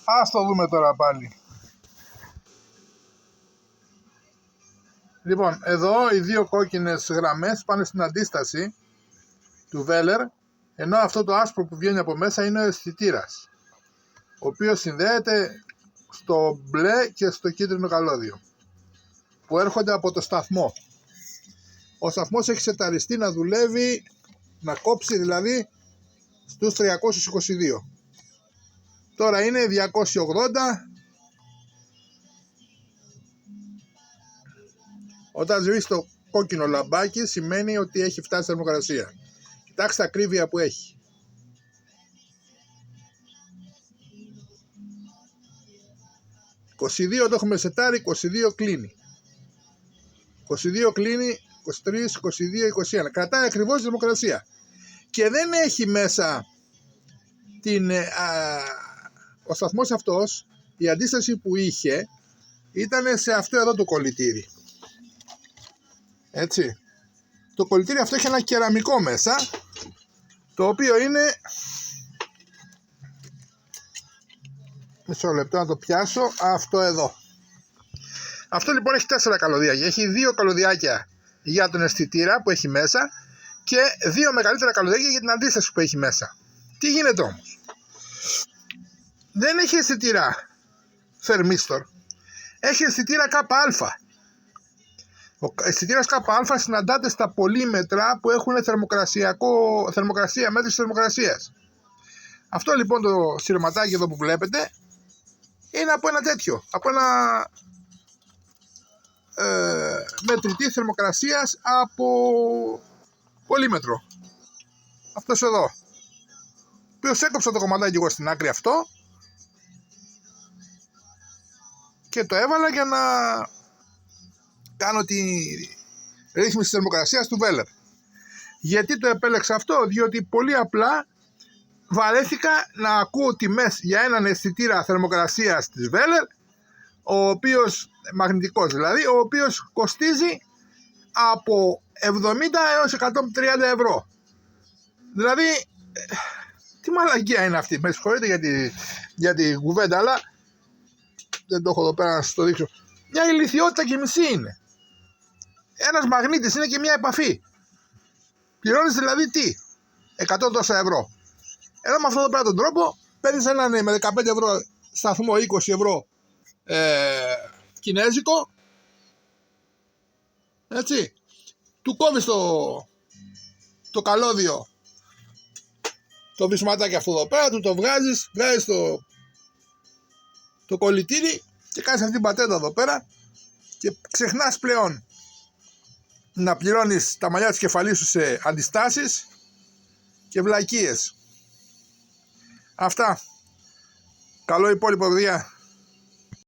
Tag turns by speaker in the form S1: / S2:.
S1: Ας το δούμε τώρα πάλι. Λοιπόν, εδώ οι δύο κόκκινες γραμμές πάνε στην αντίσταση του βέλερ, ενώ αυτό το άσπρο που βγαίνει από μέσα είναι ο αισθητήρας, ο οποίος συνδέεται στο μπλε και στο κίτρινο καλώδιο, που έρχονται από το σταθμό. Ο σταθμός έχει σεταριστεί να δουλεύει, να κόψει δηλαδή στους 322. Τώρα είναι 280. Όταν σβήσει το κόκκινο λαμπάκι σημαίνει ότι έχει φτάσει στη θερμοκρασία. Κοιτάξτε τα ακρίβεια που έχει. «22 το έχουμε σετάρει, 22 κλείνει. 22 κλείνει, 23, 22, 21. Κρατάει ακριβώς τη θερμοκρασία. Και δεν έχει μέσα ο σταθμός αυτός, η αντίσταση που είχε ήταν σε αυτό εδώ το κολλητήρι. Έτσι. Το κολλητήρι αυτό έχει ένα κεραμικό μέσα, το οποίο είναι... Μισό λεπτό να το πιάσω. Αυτό εδώ. Αυτό λοιπόν έχει 4 καλωδιακά. Έχει 2 καλωδιάκια για τον αισθητήρα που έχει μέσα και 2 μεγαλύτερα καλωδιάκια για την αντίσταση που έχει μέσα. Τι γίνεται όμως? Δεν έχει αισθητήρα θερμίστορ. Έχει αισθητήρα ΚΑ. Ο αισθητήρας ΚΑ συναντάται στα πολύμετρα που έχουν θερμοκρασία, μέτρηση θερμοκρασίας. Αυτό λοιπόν το σειρματάκι εδώ που βλέπετε είναι από ένα τέτοιο, από ένα μετρητή θερμοκρασίας από πολύμετρο. Αυτός εδώ, ο οποίος έκοψα το κομματάκι εγώ στην άκρη αυτό και το έβαλα για να κάνω τη ρύθμιση της θερμοκρασίας του βέλερ. Γιατί το επέλεξα αυτό? Διότι πολύ απλά βαρέθηκα να ακούω τιμές για έναν αισθητήρα θερμοκρασίας της βέλερ, ο οποίος, μαγνητικός δηλαδή, ο οποίος κοστίζει από 70 έως 130 ευρώ. Δηλαδή, τι μαλακία είναι αυτή? Με συγχωρείτε για τη κουβέντα, αλλά δεν το έχω εδώ πέρα να σας το δείξω. Μια ηλιθιότητα και μισή είναι. Ένας μαγνήτης είναι και μια επαφή. Πληρώνεις δηλαδή τι? 100 τόσα ευρώ. Ενώ με αυτόν εδώ πέρα τον τρόπο παίρνεις έναν με 15 ευρώ σταθμό, 20 ευρώ κινέζικο, έτσι, του κόβεις το καλώδιο, το βυσματάκι αυτό εδώ πέρα, του το βγάζεις το κολλητήρι και κάνεις αυτή την πατέντα εδώ πέρα και ξεχνάς πλέον να πληρώνεις τα μαλλιά της κεφαλής σου σε αντιστάσεις και βλακίες. Αυτά. Καλό υπόλοιπο, παιδιά.